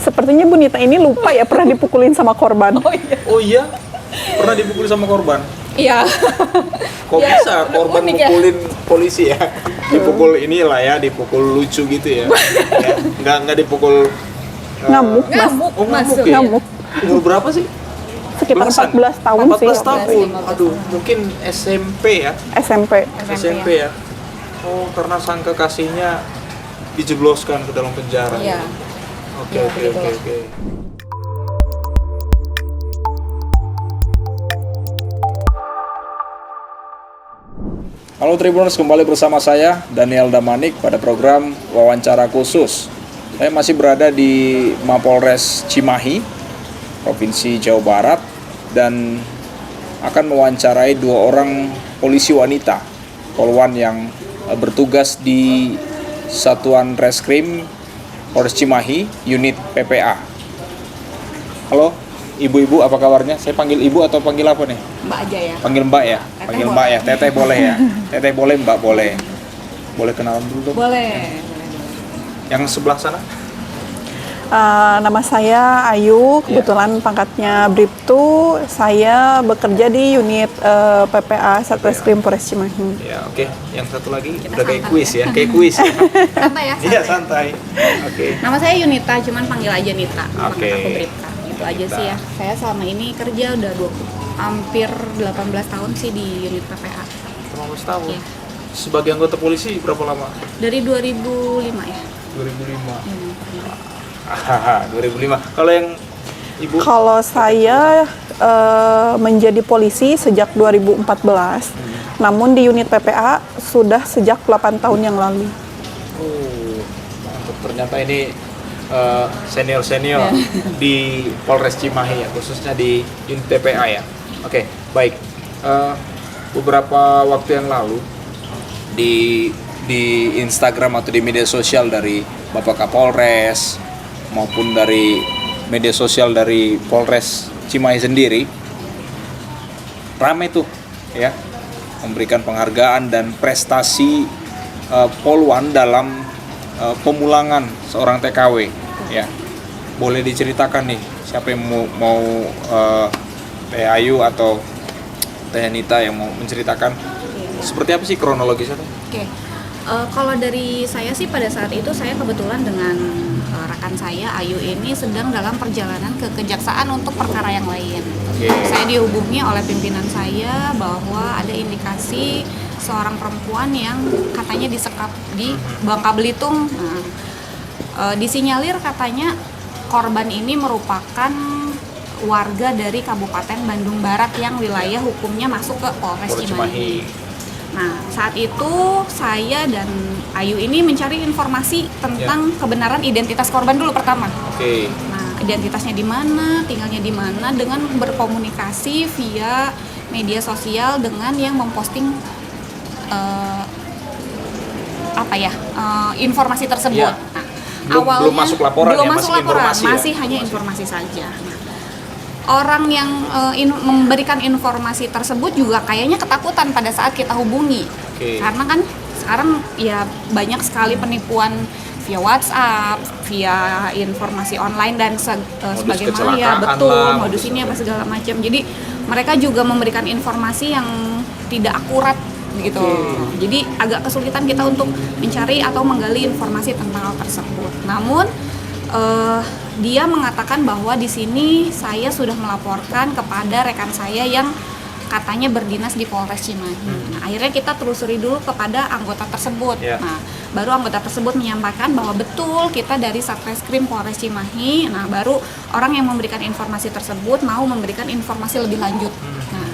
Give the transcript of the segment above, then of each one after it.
Sepertinya Bu Nita ini lupa ya pernah dipukulin sama korban. Oh iya? Pernah dipukul sama korban? Iya. Kok Ya, bisa korban unik ya. mukulin polisi ya? Dipukul inilah ya, dipukul lucu gitu ya. Ya, nggak dipukul Ngamuk, Mas. Ngamuk Oh, ngamuk masuk. ya? Ngamuk. Umur berapa sih? Sekitar Belasan? 14 tahun sih. 14 tahun. 14. Aduh, mungkin SMP ya? SMP. SMP ya? Oh, karena sang kekasihnya dijebloskan ke dalam penjara. Iya. Oke, Iya, oke, begitu. oke, oke. Halo Tribuners, kembali bersama saya Daniel Damanik pada program wawancara khusus. Saya masih berada di Mapolres Cimahi, Provinsi Jawa Barat, dan akan mewawancarai 2 orang polisi wanita, polwan yang bertugas di Satuan Reskrim Polres Cimahi, unit PPA. Halo, ibu-ibu apa kabarnya? Saya panggil ibu atau panggil apa nih? Mbak aja ya. Panggil mbak ya? Teteh Panggil boleh. mbak ya? Teteh boleh ya? Teteh boleh, mbak boleh. Boleh kenalan dulu dong? Boleh. Yang sebelah sana? Nama saya Ayu, kebetulan pangkatnya Bribtu. Saya bekerja di unit PPA Satreskrim Polres Cimahi. Ya, oke. Yang satu lagi Kita udah kayak santai. kuis ya? Kayak kuis ya? Santai ya. Iya, santai. santai. Oke. Nama saya Yunita, cuman panggil aja Nita. Oke. Panggil aku Bripta. Itu aja Nita. sih ya. Saya selama ini kerja udah hampir 18 tahun sih di unit PPA. 15 tahun. Iya. Sebagai anggota polisi berapa lama? Dari 2005 ya. 2005. Hmm. Hahaha, 2005. Kalau yang ibu? Kalau saya menjadi polisi sejak 2014, namun di unit PPA sudah sejak 8 tahun yang lalu. Oh, mantap. Ternyata ini senior-senior Ya. di Polres Cimahi ya, khususnya di unit PPA ya. Oke, baik. Beberapa waktu yang lalu di Instagram atau di media sosial dari Bapak Kapolres maupun dari media sosial dari Polres Cimahi sendiri ramai tuh ya, memberikan penghargaan dan prestasi polwan dalam pemulangan seorang TKW ya. Boleh diceritakan nih siapa yang mau Teh Ayu atau Teh Nita yang mau menceritakan seperti apa sih kronologisnya? Oke. Kalau dari saya sih pada saat itu saya kebetulan dengan rekan saya Ayu ini sedang dalam perjalanan ke kejaksaan untuk perkara yang lain. Oke. Saya dihubungi oleh pimpinan saya bahwa ada indikasi seorang perempuan yang katanya disekap di Bangka Belitung. Nah, disinyalir katanya korban ini merupakan warga dari Kabupaten Bandung Barat yang wilayah hukumnya masuk ke Polres Cimahi. Nah, saat itu saya dan Ayu ini mencari informasi tentang kebenaran identitas korban dulu pertama. Oke. Nah, identitasnya di mana, tinggalnya di mana, dengan berkomunikasi via media sosial dengan yang memposting informasi tersebut. Ya. Nah, Belum masuk laporan belum ya, masuk masih laporan, informasi ya? masih hanya informasi saja. Nah, orang yang memberikan informasi tersebut juga kayaknya ketakutan pada saat kita hubungi. Oke. Karena kan sekarang ya banyak sekali penipuan via WhatsApp, via informasi online dan sebagaimana ya, kecelakaan betul, lah, modus ini apa segala macam. Jadi mereka juga memberikan informasi yang tidak akurat gitu. Oke. Jadi agak kesulitan kita untuk mencari atau menggali informasi tentang hal tersebut. Namun dia mengatakan bahwa di sini saya sudah melaporkan kepada rekan saya yang katanya berdinas di Polres Cimahi. Nah, akhirnya kita telusuri dulu kepada anggota tersebut. Ya. Nah, baru anggota tersebut menyampaikan bahwa betul kita dari Satreskrim Polres Cimahi. Nah, baru orang yang memberikan informasi tersebut mau memberikan informasi lebih lanjut. Nah,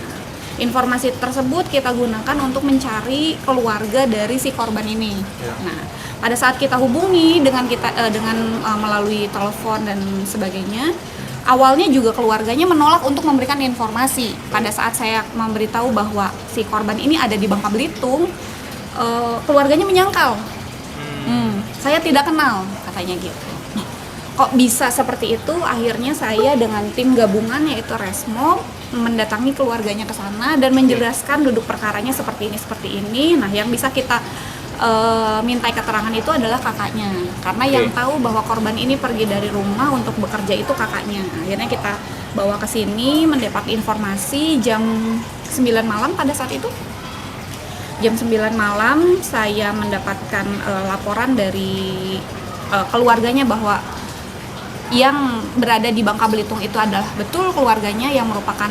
informasi tersebut kita gunakan untuk mencari keluarga dari si korban ini. Ya. Nah, pada saat kita hubungi dengan melalui telepon dan sebagainya, awalnya juga keluarganya menolak untuk memberikan informasi. Pada saat saya memberitahu bahwa si korban ini ada di Bangka Belitung, keluarganya menyangkal. Saya tidak kenal, katanya gitu. Kok bisa seperti itu? Akhirnya saya dengan tim gabungan yaitu Resmo mendatangi keluarganya ke sana dan menjelaskan duduk perkaranya seperti ini. Nah, yang bisa kita mintai keterangan itu adalah kakaknya, karena yang tahu bahwa korban ini pergi dari rumah untuk bekerja itu kakaknya. Akhirnya kita bawa ke sini, mendapat informasi jam 9 malam pada saat itu. Jam 9 malam saya mendapatkan laporan dari keluarganya bahwa yang berada di Bangka Belitung itu adalah betul keluarganya yang merupakan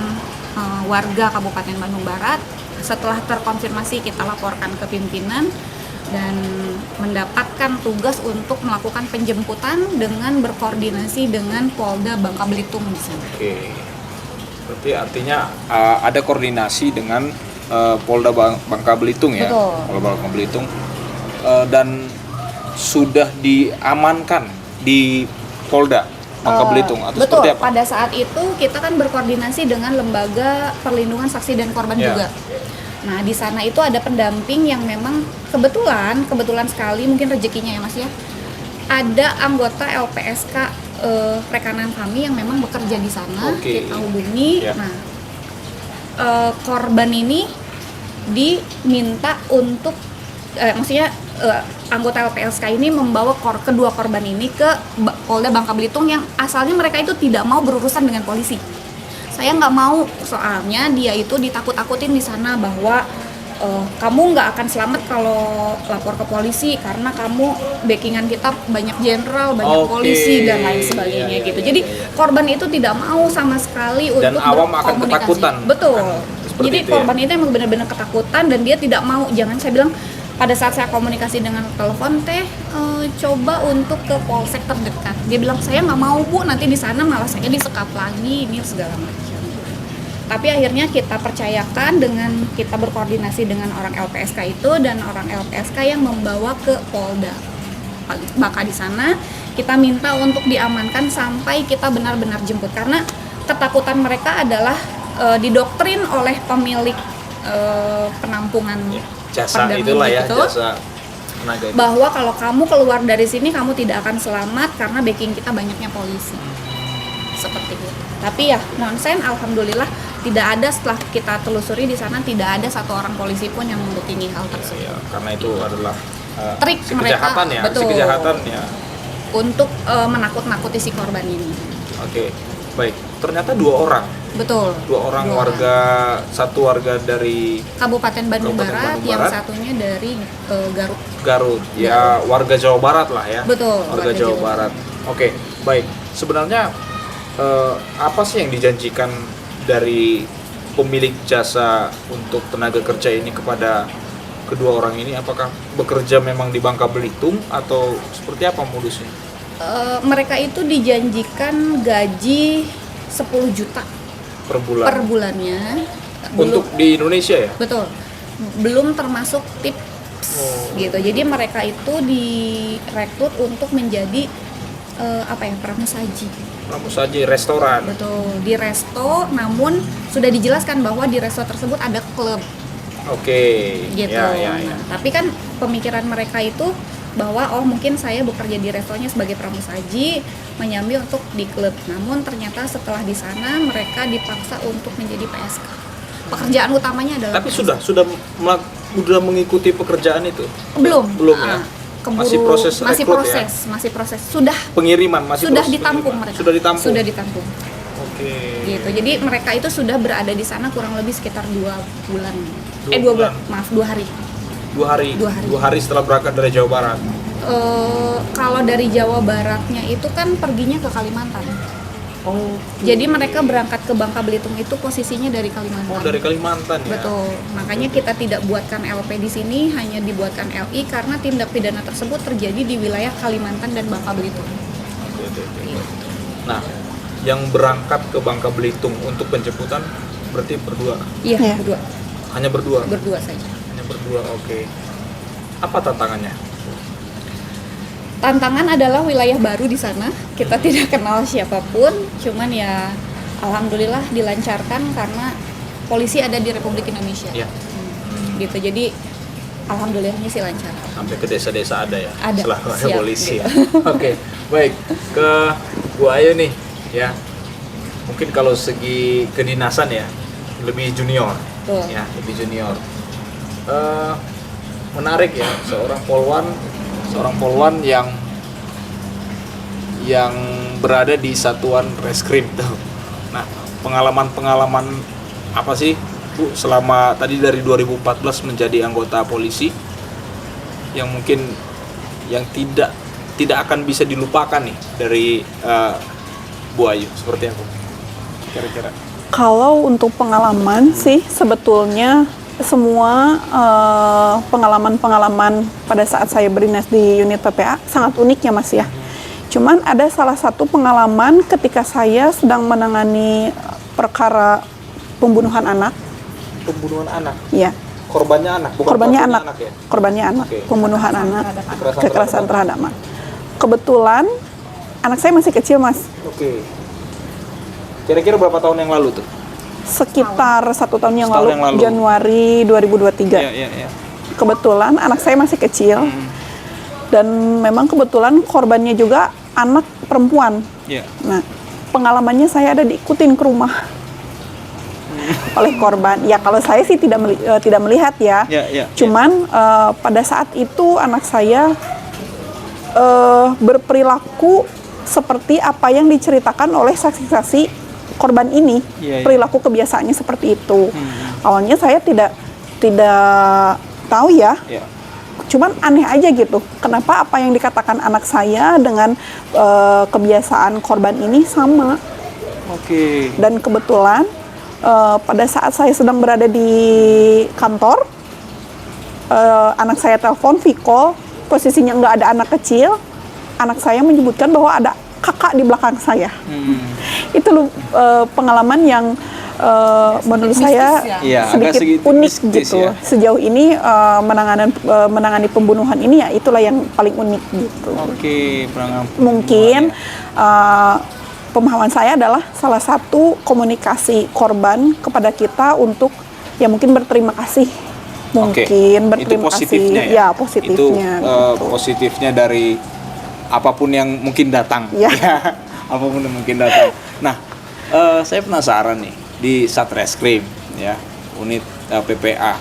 warga Kabupaten Bandung Barat. Setelah terkonfirmasi kita laporkan ke pimpinan dan mendapatkan tugas untuk melakukan penjemputan dengan berkoordinasi dengan Polda Bangka Belitung di sana. Oke. Berarti artinya ada koordinasi dengan Polda Bangka Belitung ya. Betul. Polda Bangka Belitung dan sudah diamankan di Polda Bangka Belitung atau Betul, seperti apa? pada saat itu kita kan berkoordinasi dengan Lembaga Perlindungan Saksi dan Korban juga. Nah, di sana itu ada pendamping yang memang kebetulan sekali mungkin rezekinya ya Mas ya. Ada anggota LPSK rekanan kami yang memang bekerja di sana. Oke. Kita hubungi. Ya. Nah, korban ini diminta untuk maksudnya anggota LPSK ini membawa kedua korban ini ke Polda Bangka Belitung yang asalnya mereka itu tidak mau berurusan dengan polisi. Saya nggak mau, soalnya dia itu ditakut-takutin di sana bahwa kamu nggak akan selamat kalau lapor ke polisi karena kamu backingan kita banyak jenderal, banyak polisi dan lain sebagainya gitu. Jadi korban itu tidak mau sama sekali Dan untuk awam akan berkomunikasi. ketakutan. Betul. Seperti Jadi itu korban itu emang benar-benar ketakutan dan dia tidak mau. Jangan saya bilang pada saat saya komunikasi dengan telepon coba untuk ke polsek terdekat. Dia bilang saya nggak mau Bu, nanti di sana malah saya disekap lagi ini segala macam. Tapi akhirnya kita percayakan dengan kita berkoordinasi dengan orang LPSK itu dan orang LPSK yang membawa ke Polda. Maka di sana kita minta untuk diamankan sampai kita benar-benar jemput karena ketakutan mereka adalah didoktrin oleh pemilik penampungan jasa pendamping itulah ya, itu, jasa tenaga itu. bahwa kalau kamu keluar dari sini kamu tidak akan selamat karena backing kita banyaknya polisi. Seperti itu. Tapi ya nonsen, alhamdulillah tidak ada, setelah kita telusuri di sana tidak ada satu orang polisi pun yang membuktikan hal tersebut. Ya, karena itu adalah Trik si mereka, kejahatan ya, betul. si kejahatan ya. Untuk menakut-nakuti si korban ini. Oke, baik. Ternyata dua orang Betul. warga, satu warga dari Kabupaten Bandung Kabupaten Barat, Bandung yang Barat. satunya dari Garut. Garut, ya warga Jawa Barat lah ya. Betul, Warga warga Jawa Jawa Barat. Oke, baik. Sebenarnya apa sih yang dijanjikan dari pemilik jasa untuk tenaga kerja ini kepada kedua orang ini? Apakah bekerja memang di Bangka Belitung atau seperti apa modusnya? Mereka itu dijanjikan gaji 10 juta Per bulan? per bulannya. Untuk di Indonesia ya? Betul. Belum termasuk tips gitu. Jadi mereka itu direkrut untuk menjadi pramusaji. Pramusaji restoran. Betul, di resto, namun sudah dijelaskan bahwa di resto tersebut ada klub Oke. gitu. Ya. Nah, tapi kan pemikiran mereka itu bahwa mungkin saya bekerja di restonya sebagai pramusaji menyambi untuk di klub. Namun ternyata setelah di sana mereka dipaksa untuk menjadi PSK. Pekerjaan utamanya adalah Tapi PSK. sudah mengikuti pekerjaan itu? belum Ya. Keburu, Masih proses masih rekrut proses, ya? masih proses. Sudah Pengiriman masih sudah proses ditampung pengiriman. mereka. Sudah ditampung. Sudah ditampung. Oke. Gitu. Jadi mereka itu sudah berada di sana kurang lebih sekitar 2 bulan. 2 2 bulan. bulan, maaf 2 hari. 2 hari. 2 hari. 2 hari setelah berangkat dari Jawa Barat. Kalau dari Jawa Baratnya itu kan perginya ke Kalimantan. Oh. Jadi mereka berangkat ke Bangka Belitung itu posisinya dari Kalimantan. Oh, dari Kalimantan ya. Betul. Makanya kita tidak buatkan LP di sini, hanya dibuatkan LI karena tindak pidana tersebut terjadi di wilayah Kalimantan dan Bangka Belitung. Oke. Nah, yang berangkat ke Bangka Belitung untuk penjemputan berarti berdua. Iya, Iya. berdua. Hanya berdua. Berdua saja. Hanya berdua. Oke. Apa tantangannya? Tantangan adalah wilayah baru di sana. Kita tidak kenal siapapun, cuman ya alhamdulillah dilancarkan karena polisi ada di Republik Indonesia. Ya. Gitu. Jadi alhamdulillahnya sih lancar. Sampai ke desa-desa ada ya? Ada. Selalu ada Siap, polisi gitu. ya. Oke, baik. Ke Bu Ayu nih ya. Mungkin kalau segi kedinasan ya lebih junior. Betul. Ya, lebih junior. menarik ya, seorang polwan yang berada di satuan reskrim tuh. Nah, pengalaman apa sih Bu selama tadi dari 2014 menjadi anggota polisi yang mungkin yang tidak akan bisa dilupakan nih dari Bu Ayu, seperti apa kira-kira? Kalau untuk pengalaman sih sebetulnya semua pengalaman-pengalaman pada saat saya berdinas di unit PPA sangat unik ya Mas ya. Cuman ada salah satu pengalaman ketika saya sedang menangani perkara pembunuhan anak. Pembunuhan anak? Ya. Korbannya anak? Bukan korbannya anak. Ya? Korbannya anak. Oke. Pembunuhan anak. Kekerasan terhadap anak. Kebetulan anak saya masih kecil Mas. Oke. Kira-kira berapa tahun yang lalu tuh? Sekitar 1 tahun yang Setahun lalu, yang lalu. Januari 2023. Iya. Kebetulan anak saya masih kecil. Dan memang kebetulan korbannya juga anak perempuan. Iya. Nah, pengalamannya saya ada diikutin ke rumah oleh korban. Ya kalau saya sih tidak melihat ya. Iya. Cuman pada saat itu anak saya berperilaku seperti apa yang diceritakan oleh saksi-saksi korban ini. Iya. Perilaku kebiasaannya seperti itu. Awalnya saya tidak tahu ya. Iya. Cuman aneh aja gitu. Kenapa apa yang dikatakan anak saya dengan kebiasaan korban ini sama? Oke. Dan kebetulan pada saat saya sedang berada di kantor, anak saya telepon Viko, posisinya nggak ada anak kecil. Anak saya menyebutkan bahwa ada kakak di belakang saya. Itu pengalaman yang menurut saya ya? sedikit Agak unik mistis gitu. ya? Sejauh ini menangani pembunuhan ini ya itulah yang paling unik gitu. Oke, Mungkin pemahaman saya adalah salah satu komunikasi korban kepada kita untuk ya mungkin berterima kasih. Mungkin berterima itu positifnya kasih. ya? Positifnya. Itu gitu. positifnya dari apapun yang mungkin datang. Ya. Apapun yang mungkin datang. Nah, saya penasaran nih di Satreskrim ya, unit PPA.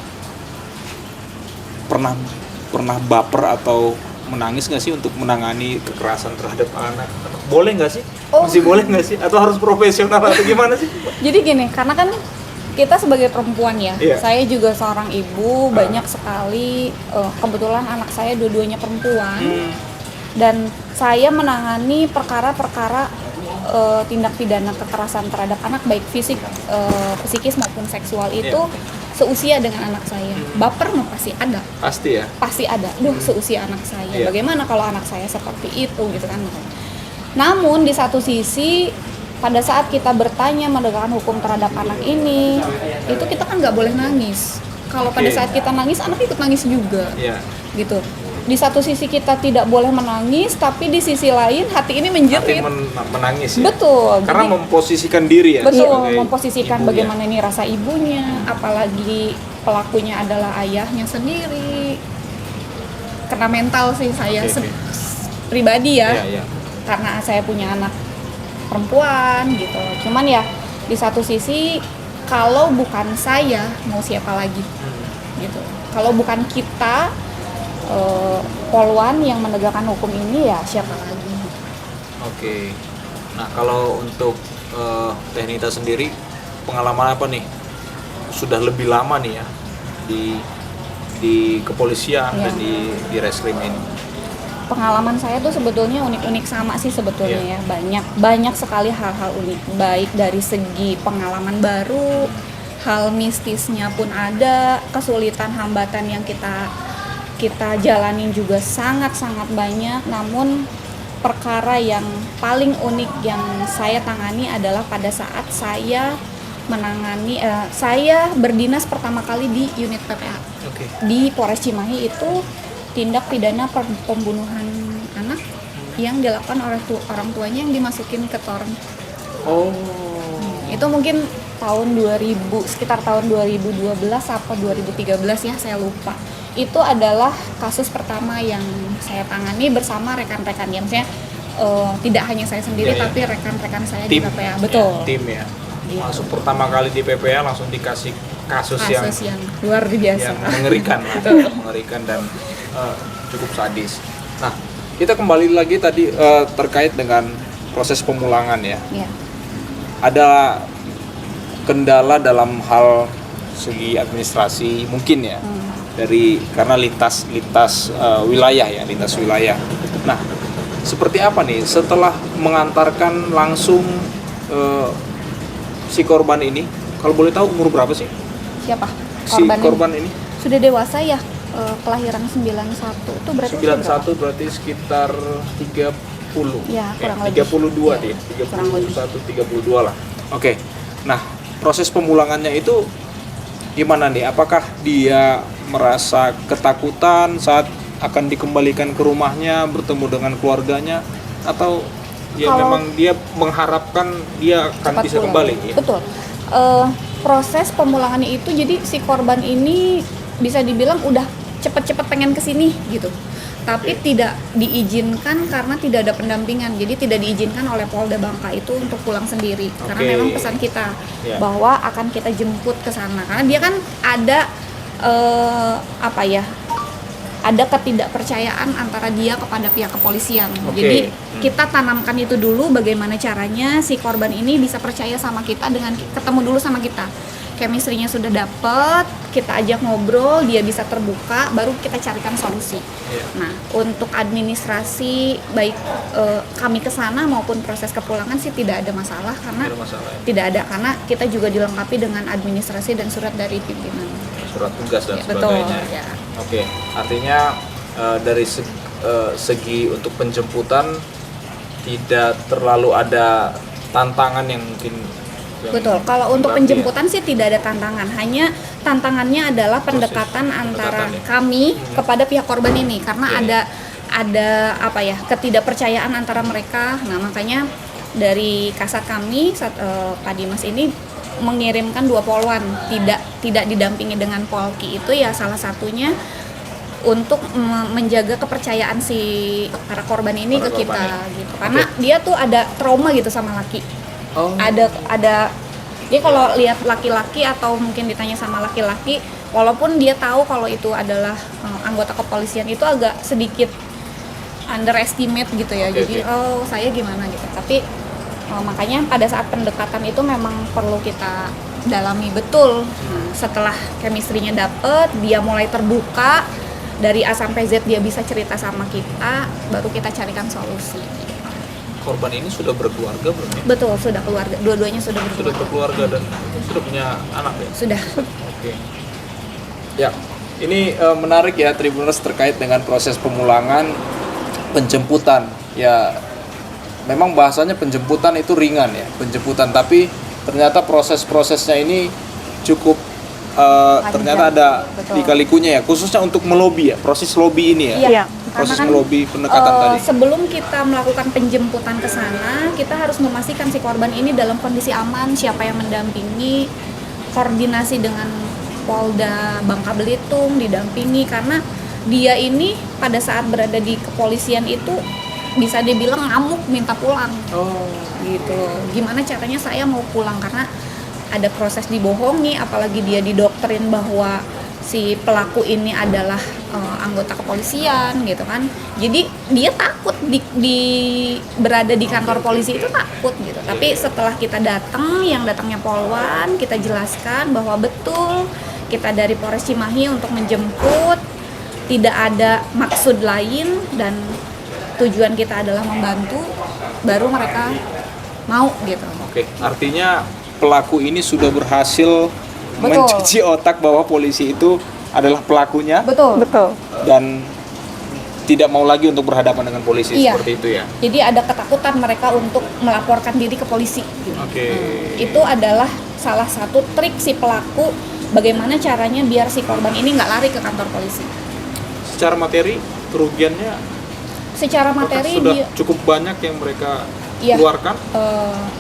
Pernah baper atau menangis nggak sih untuk menangani kekerasan terhadap anak? Boleh nggak sih? Masih boleh nggak sih? Atau harus profesional atau gimana sih? Jadi gini, karena kan kita sebagai perempuan ya, Iya. saya juga seorang ibu, banyak sekali kebetulan anak saya dua-duanya perempuan, dan saya menangani perkara-perkara tindak pidana kekerasan terhadap anak baik fisik, psikis maupun seksual itu seusia dengan anak saya. Baper mah pasti ada. Pasti ya. Pasti ada. Duh, seusia anak saya. Iya. Bagaimana kalau anak saya seperti itu gitu kan. Namun di satu sisi pada saat kita bertanya menegakkan hukum terhadap anak ini, itu kita kan nggak boleh nangis. Kalau pada saat kita nangis, anak ikut nangis juga. Iya. Gitu. Di satu sisi kita tidak boleh menangis, tapi di sisi lain hati ini menjerit. Menangis ya. Betul. Karena Jadi- memposisikan diri ya. Betul, sebagai memposisikan ibunya. bagaimana ini rasa ibunya, apalagi pelakunya adalah ayahnya sendiri. Kena mental sih saya Oke. pribadi ya, Iya. karena saya punya anak perempuan gitu. Cuman ya di satu sisi kalau bukan saya mau siapa lagi gitu. Kalau bukan kita polwan yang menegakkan hukum ini ya siapa lagi? Oke. Nah, kalau untuk Teh Nita sendiri pengalaman apa nih? Sudah lebih lama nih ya di kepolisian Iya. dan di reskrim ini. Pengalaman saya tuh sebetulnya unik-unik sama sih sebetulnya ya, banyak sekali hal-hal unik, baik dari segi pengalaman baru, hal mistisnya pun ada, kesulitan hambatan yang kita jalanin juga sangat-sangat banyak. Namun perkara yang paling unik yang saya tangani adalah pada saat saya menangani saya berdinas pertama kali di unit PPA Oke. di Polres Cimahi. Itu tindak pidana pembunuhan anak yang dilakukan oleh orang tuanya yang dimasukin ke toren. Oh. Itu mungkin sekitar tahun 2012 atau 2013 ya, saya lupa. Itu adalah kasus pertama yang saya tangani bersama rekan-rekan ya, maksudnya tidak hanya saya sendiri Iya. tapi rekan-rekan saya Tim. di PPA. Betul. Ya, tim ya. Gitu. Masuk pertama kali di PPA langsung dikasih kasus yang luar biasa. yang mengerikan lah, mengerikan dan cukup sadis. Nah, kita kembali lagi tadi terkait dengan proses pemulangan ya. Iya. Ada kendala dalam hal segi administrasi mungkin ya, karena lintas wilayah ya, lintas wilayah. Nah, seperti apa nih setelah mengantarkan langsung si korban ini? Kalau boleh tahu umur berapa sih Siapa? si korban ini? Sudah dewasa ya, kelahiran 91 itu berarti 91 berarti sekitar 30. Ya, kurang Oke, lebih. 32 Ya, dia. kurang lebih. 32 lah. Oke. Nah, proses pemulangannya itu gimana nih? Apakah dia merasa ketakutan saat akan dikembalikan ke rumahnya bertemu dengan keluarganya, atau ya Kalau- memang dia mengharapkan dia akan cepat bisa pulang. kembali ya? Betul. Proses pemulangannya itu jadi si korban ini bisa dibilang udah cepet-cepet pengen kesini gitu. Tapi tidak diizinkan karena tidak ada pendampingan. Jadi tidak diizinkan oleh Polda Bangka itu untuk pulang sendiri. Karena Oke. memang pesan kita Ya. bahwa akan kita jemput ke sana. Karena dia kan ada ada ketidakpercayaan antara dia kepada pihak kepolisian. Oke. Jadi kita tanamkan itu dulu bagaimana caranya si korban ini bisa percaya sama kita dengan ketemu dulu sama kita. Chemistry-nya sudah dapet, kita ajak ngobrol, dia bisa terbuka, baru kita carikan solusi. Iya. Nah, untuk administrasi baik kami ke sana maupun proses kepulangan sih tidak ada masalah karena Tidak ada masalah ya? tidak ada, karena kita juga dilengkapi dengan administrasi dan surat dari pimpinan. Surat tugas dan Ya, betul, sebagainya. ya. Oke, artinya dari segi untuk penjemputan tidak terlalu ada tantangan yang mungkin Betul. Kalau untuk berat penjemputan sih tidak ada tantangan. Hanya tantangannya adalah pendekatan antara pendekatan ya. kami kepada pihak korban ini karena Oke. ada ketidakpercayaan antara mereka. Nah, makanya dari kasat kami Pak Dimas ini mengirimkan 2 polwan, tidak didampingi dengan polki, itu ya salah satunya untuk menjaga kepercayaan si para korban ini Para ke korban kita ya. gitu. Karena dia tuh ada trauma gitu sama laki. Oh. Ada dia kalau lihat laki-laki atau mungkin ditanya sama laki-laki, walaupun dia tahu kalau itu adalah anggota kepolisian, itu agak sedikit underestimate gitu ya. Oke, Jadi oke. oh saya gimana gitu. Tapi makanya pada saat pendekatan itu memang perlu kita dalami betul. Nah, setelah chemistry-nya dapet, dia mulai terbuka dari A sampai Z, dia bisa cerita sama kita, baru kita carikan solusi. Korban ini sudah berkeluarga belum ya? Betul, sudah keluarga, dua-duanya sudah Sudah berkeluarga. berkeluarga dan sudah punya anak ya? Sudah. Oke. Ya, ini menarik ya Tribuners terkait dengan proses pemulangan, penjemputan. Ya, memang bahasanya penjemputan itu ringan ya, penjemputan. Tapi ternyata proses-prosesnya ini cukup ternyata ada Betul. lika-likunya ya, khususnya untuk melobi ya, proses lobby ini ya. Iya. Proses Karena kan, melobi pendekatan tadi. Sebelum kita melakukan penjemputan ke sana, kita harus memastikan si korban ini dalam kondisi aman, siapa yang mendampingi, koordinasi dengan Polda Bangka Belitung, didampingi, karena dia ini pada saat berada di kepolisian itu bisa dibilang ngamuk minta pulang. Oh. Gitu. Gimana caranya saya mau pulang, karena ada proses dibohongi, apalagi dia didoktrin bahwa si pelaku ini adalah anggota kepolisian gitu kan. Jadi dia takut berada di kantor polisi itu takut gitu. Tapi setelah kita datang, yang datangnya polwan, kita jelaskan bahwa betul kita dari Polres Cimahi untuk menjemput, tidak ada maksud lain dan tujuan kita adalah membantu, baru mereka mau gitu. Oke, artinya pelaku ini sudah berhasil mencuci otak bahwa polisi itu adalah pelakunya Betul. Betul. dan tidak mau lagi untuk berhadapan dengan polisi, Iya. seperti itu ya. Jadi ada ketakutan mereka untuk melaporkan diri ke polisi. Gitu. Oke. Itu adalah salah satu trik si pelaku, bagaimana caranya biar si korban ini nggak lari ke kantor polisi. Secara materi kerugiannya Secara apakah materi sudah dia, cukup banyak yang mereka Iya. keluarkan?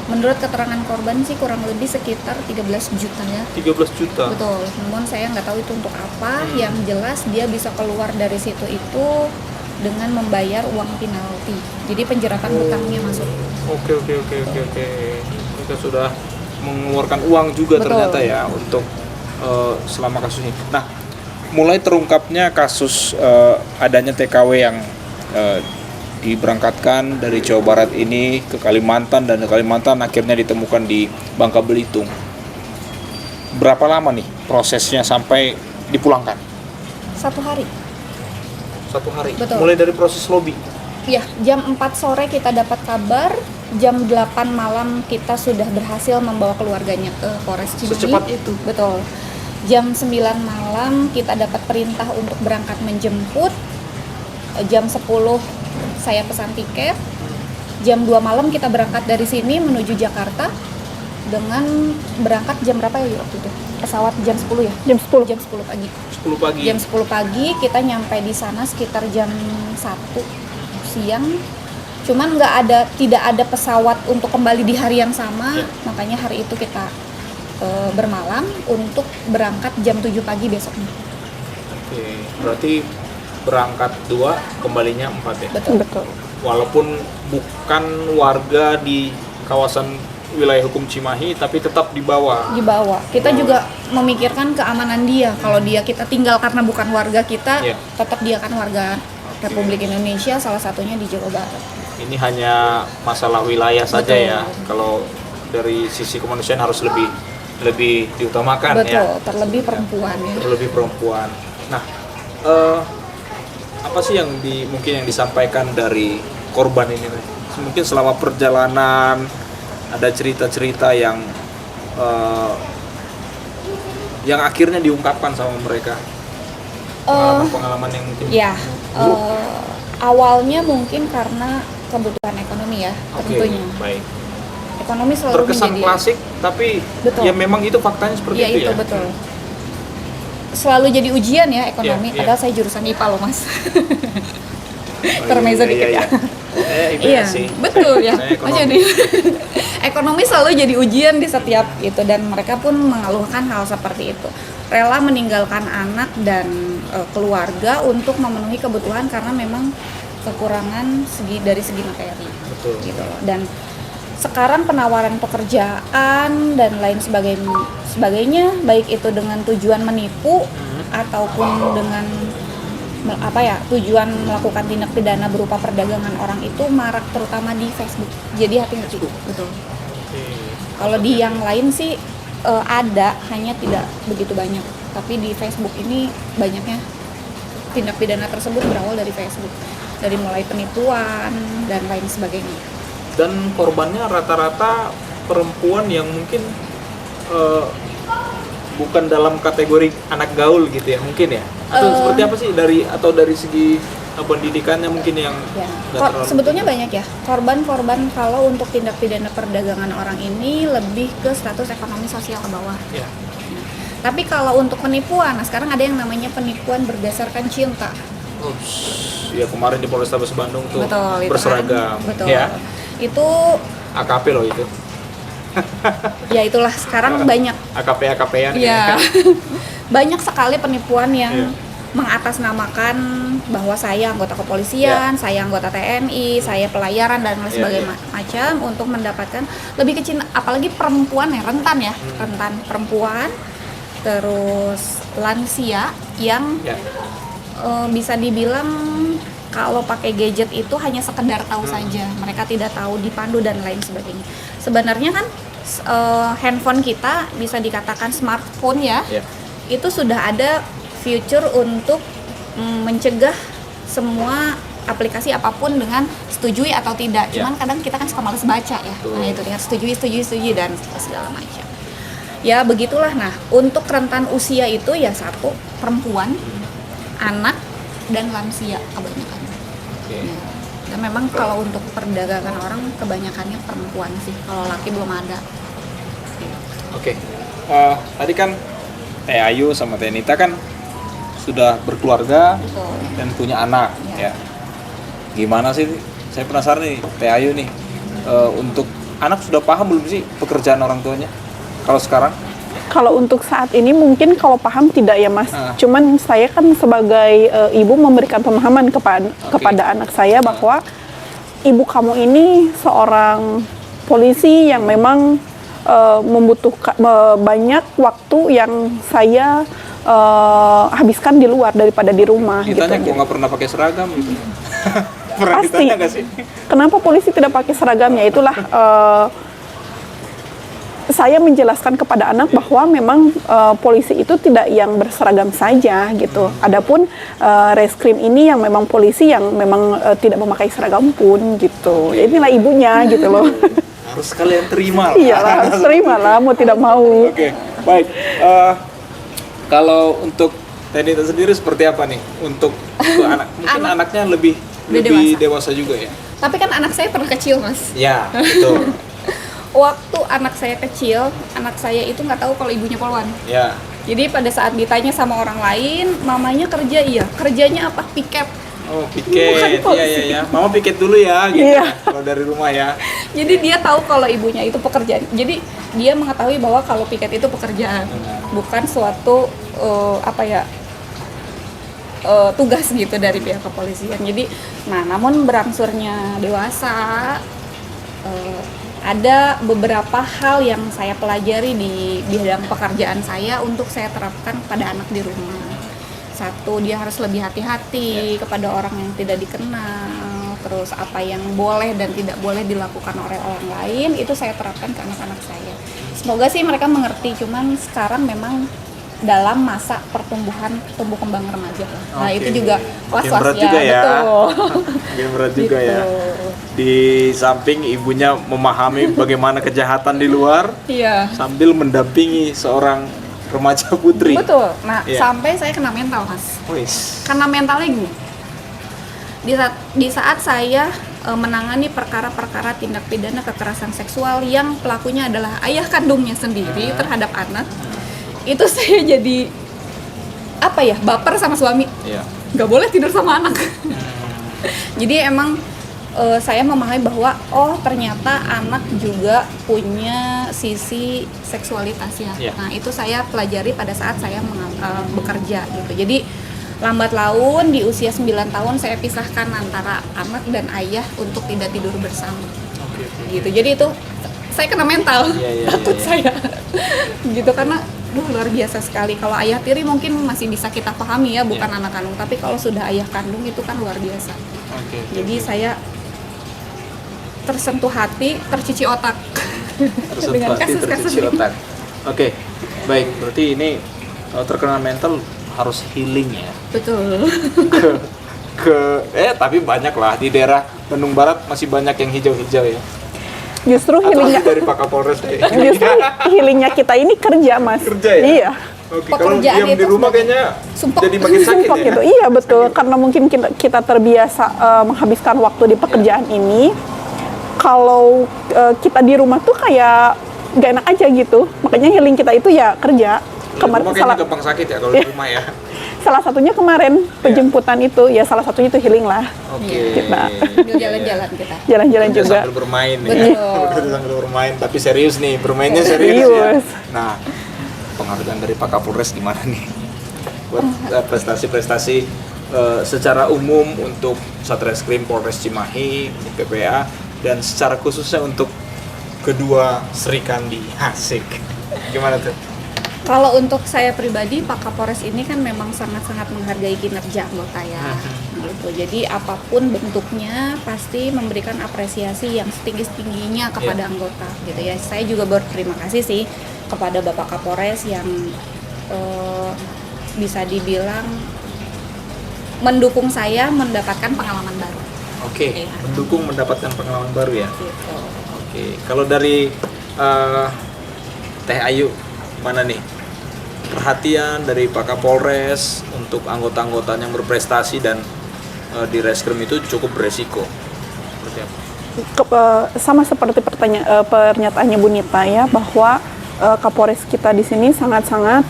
Menurut keterangan korban sih kurang lebih sekitar 13 juta ya. 13 juta. Betul, namun saya nggak tahu itu untuk apa. Yang jelas dia bisa keluar dari situ itu dengan membayar uang penalti. Jadi penjerakan hutangnya masuk. Oke. Mereka sudah mengeluarkan uang juga Betul. ternyata ya untuk selama kasus ini. Nah, mulai terungkapnya kasus adanya TKW yang diberangkatkan dari Jawa Barat ini ke Kalimantan, dan di Kalimantan akhirnya ditemukan di Bangka Belitung. Berapa lama nih prosesnya sampai dipulangkan? 1 hari. 1 hari. Betul. Mulai dari proses lobby. Ya, jam 4 sore kita dapat kabar, jam 8 malam kita sudah berhasil membawa keluarganya ke Polres Cimahi. Secepat itu? Betul. Jam 9 malam kita dapat perintah untuk berangkat menjemput. Jam 10 saya pesan tiket. Jam 2 malam kita berangkat dari sini menuju Jakarta dengan berangkat jam berapa ya waktu itu? Pesawat jam 10 ya? Jam 10. Jam 10 pagi. 10 pagi. Jam 10 pagi kita nyampe di sana sekitar jam 1 siang. Cuman tidak ada pesawat untuk kembali di hari yang sama, Ya. makanya hari itu kita bermalam untuk berangkat jam 7 pagi besoknya. Oke, berarti berangkat 2, kembalinya 4 ya? Betul. Betul. Walaupun bukan warga di kawasan wilayah hukum Cimahi, tapi tetap dibawa. Dibawa. Kita juga memikirkan keamanan dia. Kalau dia kita tinggal karena bukan warga kita, Ya. tetap dia kan warga Republik Indonesia, salah satunya di Jawa Barat. Ini hanya masalah wilayah saja Betul. ya. Kalau dari sisi kemanusiaan harus lebih diutamakan Betul, ya. terlebih perempuan ya. Terlebih perempuan. Nah, apa sih yang mungkin yang disampaikan dari korban ini? Mungkin selama perjalanan ada cerita-cerita yang akhirnya diungkapkan sama mereka. Pengalaman yang mungkin Ya, awalnya mungkin karena kebutuhan ekonomi ya, Oke, tentunya. baik. Ekonomi selalu Terkesan menjadi klasik, tapi Betul. ya memang itu faktanya seperti Iya, itu itu ya. betul. Selalu jadi ujian ya ekonomi, Iya, iya. padahal saya jurusan IPA loh, Mas. Oh, Termeza dikit ya. IPS Iya, sih. betul ya. Saya ekonomi. Jadi ekonomi selalu jadi ujian di setiap itu, dan mereka pun mengeluhkan hal seperti itu. Rela meninggalkan anak dan keluarga untuk memenuhi kebutuhan karena memang kekurangan dari segi materi. Betul. Gitu loh. Dan sekarang penawaran pekerjaan dan lain sebagainya, baik itu dengan tujuan menipu ataupun dengan tujuan melakukan tindak pidana berupa perdagangan orang itu marak terutama di Facebook. Jadi hati-hati. Betul. Oke. Kalau di yang lain sih ada, hanya tidak begitu banyak. Tapi di Facebook ini banyaknya tindak pidana tersebut berawal dari Facebook. Dari mulai penipuan dan lain sebagainya. Dan korbannya rata-rata perempuan yang mungkin bukan dalam kategori anak gaul gitu ya, mungkin ya. Atau seperti apa sih dari segi pendidikannya mungkin yang Ya. nggak terlalu- Sebetulnya banyak ya korban-korban kalau untuk tindak pidana perdagangan orang ini lebih ke status ekonomi sosial ke bawah. Ya. Tapi kalau untuk penipuan, nah sekarang ada yang namanya penipuan berdasarkan cinta. Ups, ya kemarin di Polrestabes Bandung tuh Betul, itu berseragam, kan. Betul. ya. Itu AKP loh itu. ya itulah sekarang banyak. AKP-AKP-an Ya. kan. Banyak sekali penipuan yang Iya. mengatasnamakan bahwa saya anggota kepolisian, saya anggota TNI, saya pelayaran dan lain Iya, sebagainya iya. macam untuk mendapatkan lebih ke Cina, apalagi perempuan ya, rentan ya, rentan perempuan, terus lansia yang Ya. bisa dibilang kalau pakai gadget itu hanya sekedar tahu saja, mereka tidak tahu dipandu dan lain sebagainya. Sebenarnya kan handphone kita bisa dikatakan smartphone ya, Ya. itu sudah ada feature untuk mencegah semua aplikasi apapun dengan setujui atau tidak. Ya. Cuman kadang kita kan suka males baca ya. Betul. Nah itu dengan setujui dan segala macam. Ya begitulah. Nah untuk rentan usia itu ya satu perempuan, anak dan lansia kebanyakan. Oke. Ya. Dan memang kalau untuk perdagangan orang kebanyakannya perempuan sih. Kalau laki belum ada. Oke. Tadi kan Teh Ayu sama Teh Nita kan sudah berkeluarga Betul. dan punya anak Ya. ya. Gimana sih? Saya penasaran nih Teh Ayu nih, untuk anak sudah paham belum sih pekerjaan orang tuanya kalau sekarang? Kalau untuk saat ini mungkin kalau paham tidak ya Mas. Ah. Cuman saya kan sebagai ibu memberikan pemahaman kepada anak saya bahwa ibu kamu ini seorang polisi yang memang membutuhkan banyak waktu yang saya habiskan di luar daripada di rumah. Ditanya gitu. kok nggak pernah pakai seragam gitu. Pernah Pasti. ditanya nggak sih? Kenapa polisi tidak pakai seragamnya? Itulah saya menjelaskan kepada anak bahwa memang polisi itu tidak yang berseragam saja gitu. Adapun reskrim ini yang memang polisi yang memang tidak memakai seragam pun gitu. Ya, inilah ibunya gitu loh. Harus kalian terima lah. Iyalah, harus terima lah, mau tidak mau. Oke, baik. Kalau untuk Tenita sendiri seperti apa nih untuk ke anak? Mungkin anaknya lebih dewasa juga ya. Tapi kan anak saya pernah kecil, Mas. Ya, betul. Waktu anak saya kecil, anak saya itu nggak tahu kalau ibunya poluan. Ya. Jadi pada saat ditanya sama orang lain, mamanya kerja, iya. Kerjanya apa? Piket. Oh, Bukan piket. polisi. Iya. Mama piket dulu ya gitu. Iya. Kalau dari rumah ya. Jadi dia tahu kalau ibunya itu pekerjaan. Jadi dia mengetahui bahwa kalau piket itu pekerjaan, bukan suatu tugas gitu dari pihak kepolisian. Jadi, namun berangsurnya dewasa, ada beberapa hal yang saya pelajari di bidang pekerjaan saya untuk saya terapkan pada anak di rumah. Satu, dia harus lebih hati-hati kepada orang yang tidak dikenal. Terus apa yang boleh dan tidak boleh dilakukan oleh orang lain, itu saya terapkan ke anak-anak saya. Semoga sih mereka mengerti, cuman sekarang memang dalam masa tumbuh kembang remaja lah. Nah, Oke. itu juga was-was berat ya, juga ya. betul. Mungkin berat juga Gitu. ya. Di samping ibunya memahami bagaimana kejahatan di luar, Iya. sambil mendampingi seorang remaja putri. Betul. Nah, Iya. sampai saya kena mental, Mas. Wis. Karena mentalnya gini. Di saat saya menangani perkara-perkara tindak pidana kekerasan seksual yang pelakunya adalah ayah kandungnya sendiri terhadap anak, itu saya jadi baper sama suami. Iya. Nggak boleh tidur sama anak. Jadi emang saya memahami bahwa ternyata anak juga punya sisi seksualitas ya. Iya. Nah, itu saya pelajari pada saat saya bekerja gitu. Jadi lambat laun di usia 9 tahun saya pisahkan antara anak dan ayah untuk tidak tidur bersama. Oke. Gitu. Jadi itu saya kena mental. Iya, Takut iya. saya. Gitu karena luar biasa sekali. Kalau ayah tiri mungkin masih bisa kita pahami ya, bukan anak kandung. Tapi kalau sudah ayah kandung itu kan luar biasa. Oke. Jadi saya tersentuh hati, tercuci otak dengan kasus-kasus tercuci ini. otak. Oke. Baik, berarti ini terkena mental harus healing ya. Betul. Tapi banyak lah di daerah Bandung Barat masih banyak yang hijau-hijau ya. Justru Atau healingnya, dari Pak Kapolres deh. justru healingnya kita ini kerja, Mas. Kerja ya? Iya. Oke, kalau Pekerjaan diam di itu rumah sebagai kayaknya sumpah. jadi makin sakit Sumpah ya. gitu. Iya betul, karena mungkin kita terbiasa menghabiskan waktu di pekerjaan ini. Kalau kita di rumah tuh kayak gak enak aja gitu. Makanya healing kita itu ya kerja. Kemarin Kemarin kayaknya gampang sakit ya kalau di rumah ya. salah satunya kemarin penjemputan itu ya salah satunya itu healing lah. Oke. Kita. Sambil jalan-jalan kita. Jalan-jalan Kerja juga. sambil bermain Betul. ya. Kerja sambil bermain tapi serius nih, bermainnya serius Serius. ya. Nah, penghargaan dari Pak Kapolres gimana nih? Buat prestasi-prestasi secara umum untuk Satreskrim Polres Cimahi, PPA dan secara khususnya untuk kedua Sri Kandi. Asik. Gimana tuh? Kalau untuk saya pribadi, Pak Kapolres ini kan memang sangat-sangat menghargai kinerja anggota ya. Gitu. Jadi apapun bentuknya pasti memberikan apresiasi yang setinggi-tingginya kepada anggota gitu ya. Saya juga berterima kasih sih kepada Bapak Kapolres yang bisa dibilang mendukung saya mendapatkan pengalaman baru. Oke, Iya. mendukung mendapatkan pengalaman baru ya. Gitu. Oke, kalau dari Teh Ayu, mana nih perhatian dari Pak Kapolres untuk anggota-anggota yang berprestasi dan di reskrim itu cukup beresiko? Seperti apa? Sama seperti pernyataannya Bu Nita ya, bahwa Kapolres kita di sini sangat-sangat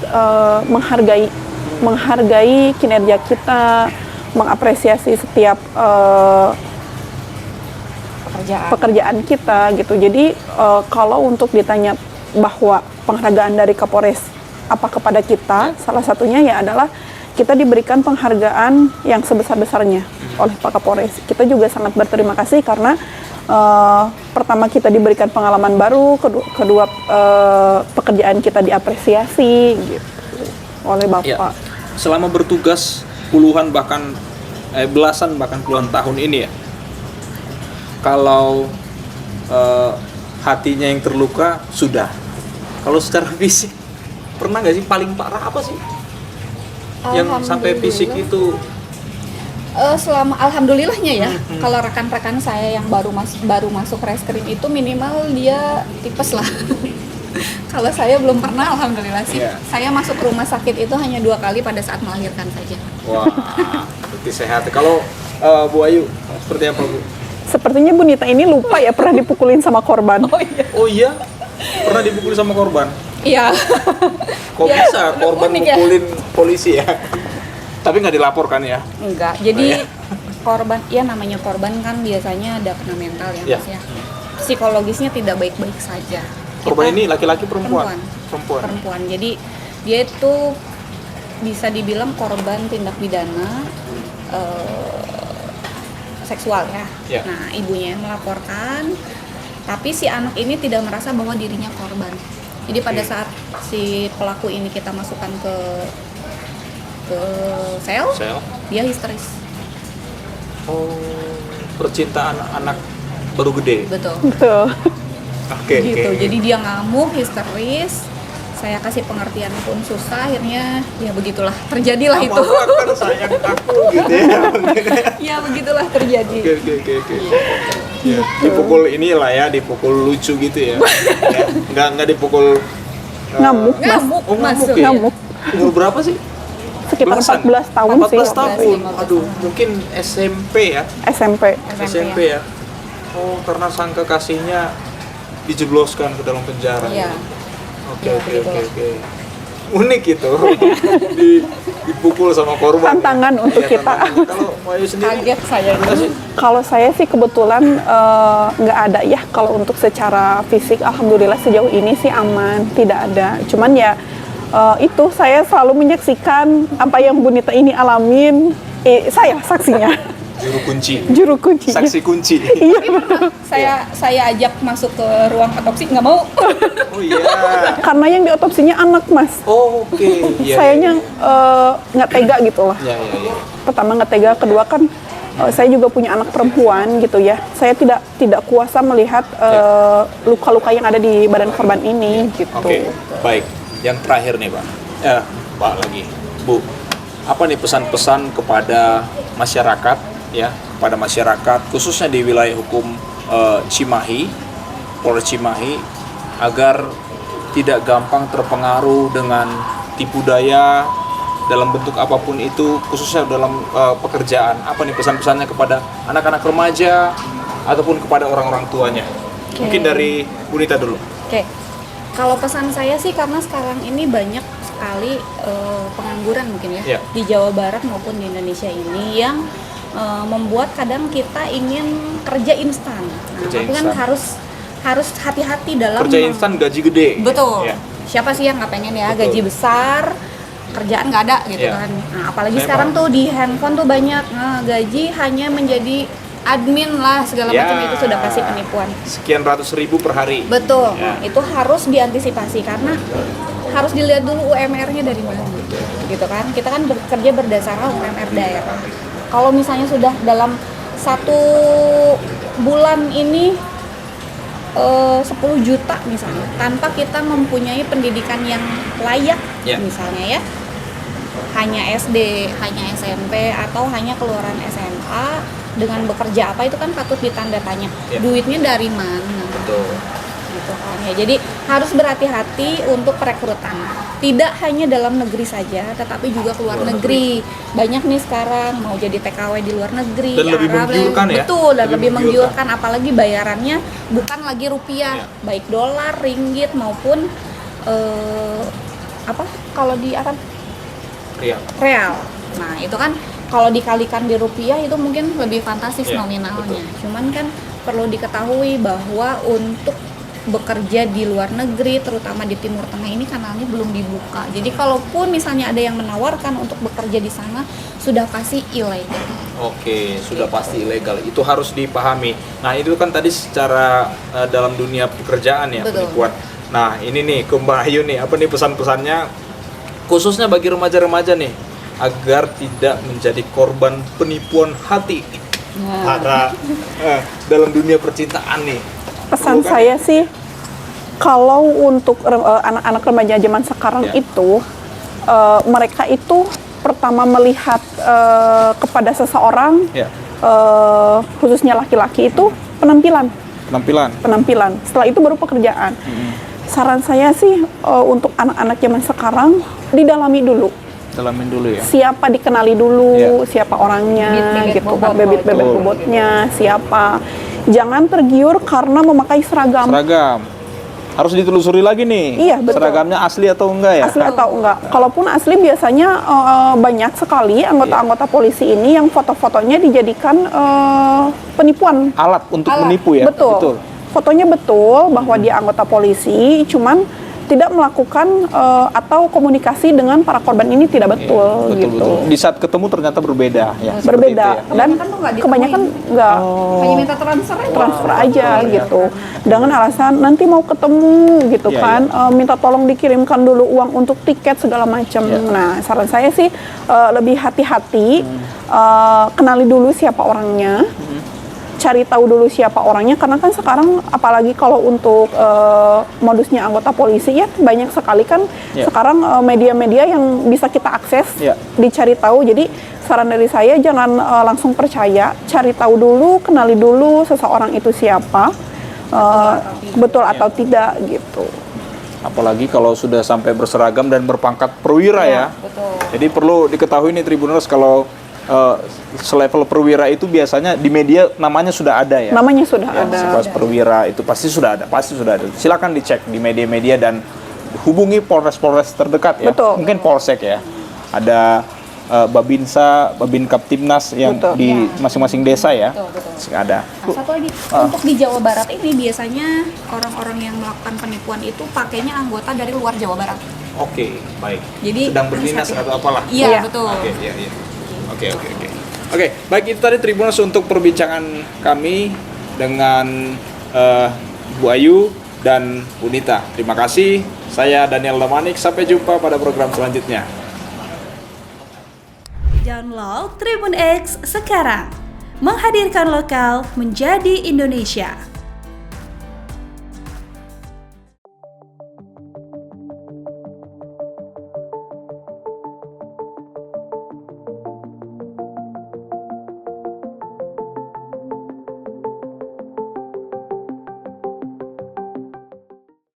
menghargai kinerja kita, mengapresiasi setiap pekerjaan kita gitu. Jadi kalau untuk ditanya bahwa penghargaan dari Kapolres apa kepada kita, salah satunya ya adalah kita diberikan penghargaan yang sebesar-besarnya oleh Pak Kapolres. Kita juga sangat berterima kasih karena Pertama kita diberikan pengalaman baru, kedua pekerjaan kita diapresiasi gitu oleh Bapak. Ya. Selama bertugas puluhan bahkan belasan bahkan puluhan tahun ini ya, kalau hatinya yang terluka sudah. Kalau secara fisik pernah nggak sih, paling parah apa sih yang sampai fisik itu? Selama alhamdulillahnya ya, kalau rekan-rekan saya yang baru masuk reskrim itu minimal dia tipes lah. Kalau saya belum pernah, alhamdulillah sih. Iya. Saya masuk ke rumah sakit itu hanya 2 kali pada saat melahirkan saja. Wah, berarti sehat. Kalau Bu Ayu seperti apa, Bu? Sepertinya Bu Nita ini lupa ya pernah dipukulin sama korban. Oh iya, pernah dipukuli sama korban. Iya. Kok Ya, bisa korban unik ya. mukulin polisi ya? Tapi nggak dilaporkan ya? Enggak. Jadi Nah, ya. korban, ya namanya korban kan biasanya ada kena mental ya, Ya. Mas ya. Psikologisnya tidak baik-baik saja. Korban Kita- ini laki-laki perempuan? Perempuan. Jadi dia itu bisa dibilang korban tindak pidana seksual ya. Ya. Nah, ibunya yang melaporkan, tapi si anak ini tidak merasa bahwa dirinya korban. Jadi pada saat si pelaku ini kita masukkan ke sel, dia histeris. Oh, percintaan anak baru gede. Betul. Betul. Oke, Gitu. oke. Jadi dia ngamuk, histeris. Saya kasih pengertian pun susah, akhirnya ya begitulah, terjadilah itu. Kamu akan sayang aku gitu ya. Ya begitulah terjadi. Oke. Ya, dipukul inilah ya, dipukul lucu gitu ya. Ya, nggak dipukul Ngamuk, Mas. Ngamuk Oh, ngamuk masuk. ya? Ngamuk. Umur berapa sih? Sekitar Belasan? 14 tahun sih. 14 tahun. 14. Aduh, mungkin SMP ya. SMP. SMP ya. Oh, karena sangka kasihnya dijebloskan ke dalam penjara. Iya. Oke, Ya, oke, begitulah. oke. Unik itu. Dipukul sama korban. Tantangan untuk Iya, kita. tantangan. Kalau Wayu sendiri Kaget saya. pernah sih? Kalau saya sih kebetulan nggak ada ya. Kalau untuk secara fisik, alhamdulillah sejauh ini sih aman, tidak ada. Cuman ya itu saya selalu menyaksikan apa yang Bu Nita ini alamin. Saya saksinya, Juru kunci. juru kuncinya. Saksi kunci. Saya ajak masuk ke ruang otopsi, nggak mau. Oh iya. Karena yang diotopsinya anak, Mas. Oh, oke. Iya, Sayanya nggak tega gitu lah. Iya. Pertama nggak tega, kedua kan saya juga punya anak perempuan gitu ya. Saya tidak kuasa melihat luka-luka yang ada di badan korban ini gitu. Oke, baik. Yang terakhir nih, Pak. Pak lagi. Bu, apa nih pesan-pesan kepada masyarakat ya, kepada masyarakat khususnya di wilayah hukum Cimahi, Polres Cimahi, agar tidak gampang terpengaruh dengan tipu daya dalam bentuk apapun itu, khususnya dalam pekerjaan. Apa nih pesan-pesannya kepada anak-anak remaja ataupun kepada orang-orang tuanya? Oke. Mungkin dari Bu Nita dulu. Oke. Kalau pesan saya sih, karena sekarang ini banyak sekali pengangguran mungkin ya, Iya. di Jawa Barat maupun di Indonesia ini yang membuat kadang kita ingin kerja instan. Nah, Kerja tapi kan instan. harus hati-hati dalam Kerja instan gaji gede. Betul. Ya. Siapa sih yang nggak pengen ya Betul. gaji besar, kerjaan nggak ada gitu Iya. kan. Nah, apalagi Saya sekarang paham. tuh di handphone tuh banyak gaji hanya menjadi admin lah segala Ya. macam, itu sudah pasti penipuan. Sekian ratus ribu per hari. Betul. Ya. Nah, itu harus diantisipasi karena harus dilihat dulu UMR-nya dari mana. Gitu kan. Kita kan bekerja berdasarkan UMR daerah. Kalau misalnya sudah dalam 1 bulan ini 10 juta misalnya, tanpa kita mempunyai pendidikan yang layak, Ya. misalnya ya, hanya SD, hanya SMP, atau hanya keluaran SMA, dengan bekerja apa itu kan patut ditanda tanya. Ya. Duitnya dari mana? Betul. Gitu kan ya. Jadi harus berhati-hati untuk perekrutan. Tidak hanya dalam negeri saja, tetapi juga keluar Luar negeri. Banyak nih sekarang mau jadi TKW di luar negeri. Dan lebih menggiurkan ya? Betul, dan Lebih lebih menggiurkan. menggiurkan, apalagi bayarannya bukan lagi rupiah, Ya. baik dolar, ringgit maupun apa? Kalau di Arab Iya. real. Nah, itu kan kalau dikalikan di rupiah itu mungkin lebih fantastis Iya, nominalnya. betul. Cuman kan perlu diketahui bahwa untuk bekerja di luar negeri, terutama di Timur Tengah ini kanalnya belum dibuka. Jadi kalaupun misalnya ada yang menawarkan untuk bekerja di sana, sudah pasti ilegal. Oke, sudah pasti ilegal. Itu harus dipahami. Nah, itu kan tadi secara dalam dunia pekerjaan ya, Betul. penipuan. Nah, ini nih ke Mbak Ayu nih, apa nih pesan-pesannya khususnya bagi remaja-remaja nih agar tidak menjadi korban penipuan hati para dalam dunia percintaan nih. Pesan Perlu kan? saya sih, kalau untuk anak-anak remaja zaman sekarang Ya. itu, mereka itu pertama melihat kepada seseorang, Ya, khususnya laki-laki itu penampilan. penampilan. Setelah itu baru pekerjaan. Saran saya sih untuk anak-anak zaman sekarang didalami dulu. Dalamin dulu ya. Siapa dikenali dulu, Ya. siapa orangnya, Bibit-bibit gitu bobot. kan, bebek-bebek Betul. bobotnya, siapa. Jangan tergiur karena memakai seragam. Seragam. Harus ditelusuri lagi nih. Iya, betul. Seragamnya asli atau enggak ya? Asli atau enggak. Kalaupun asli biasanya banyak sekali anggota-anggota polisi ini yang foto-fotonya dijadikan penipuan. Alat untuk menipu ya. Betul. Fotonya betul bahwa dia anggota polisi, cuman tidak melakukan atau komunikasi dengan para korban ini tidak betul, Betul, gitu. betul. Di saat ketemu ternyata berbeda ya. seperti Berbeda itu ya. dan Kebanyakan tuh nggak ditemuin. kebanyakan enggak Hanya minta transfer aja. transfer aja gitu dengan alasan nanti mau ketemu gitu Iya, kan, minta tolong dikirimkan dulu uang untuk tiket segala macam. Iya. Nah, saran saya sih lebih hati-hati, kenali dulu siapa orangnya, cari tahu dulu siapa orangnya, karena kan sekarang apalagi kalau untuk modusnya anggota polisi ya banyak sekali kan. Iya. Sekarang media-media yang bisa kita akses, Iya. dicari tahu. Jadi saran dari saya jangan langsung percaya, cari tahu dulu, kenali dulu seseorang itu siapa, betul atau tidak gitu. Apalagi kalau sudah sampai berseragam dan berpangkat perwira ya. Betul. Jadi perlu diketahui nih Tribuners, kalau selevel perwira itu biasanya di media namanya sudah ada ya. Namanya sudah Ya, ada. sekelas perwira itu pasti sudah ada. Silakan dicek di media-media dan hubungi Polres-Polres terdekat ya. Betul. Mungkin Polsek ya. Ada Babinsa, Babin Kaptimnas yang Betul. di masing-masing desa ya. Betul. Ada. Nah, satu lagi, untuk di Jawa Barat ini biasanya orang-orang yang melakukan penipuan itu pakainya anggota dari luar Jawa Barat. Oke, baik. Jadi sedang berdinas hati-hati. atau apalah. Iya, Iya. betul. Oke, iya, iya. Oke, baik, itu tadi Tribuners untuk perbincangan kami dengan Bu Ayu dan Bu Nita. Terima kasih. Saya Daniel Damanik. Sampai jumpa pada program selanjutnya. Download Tribun X sekarang. Menghadirkan lokal menjadi Indonesia.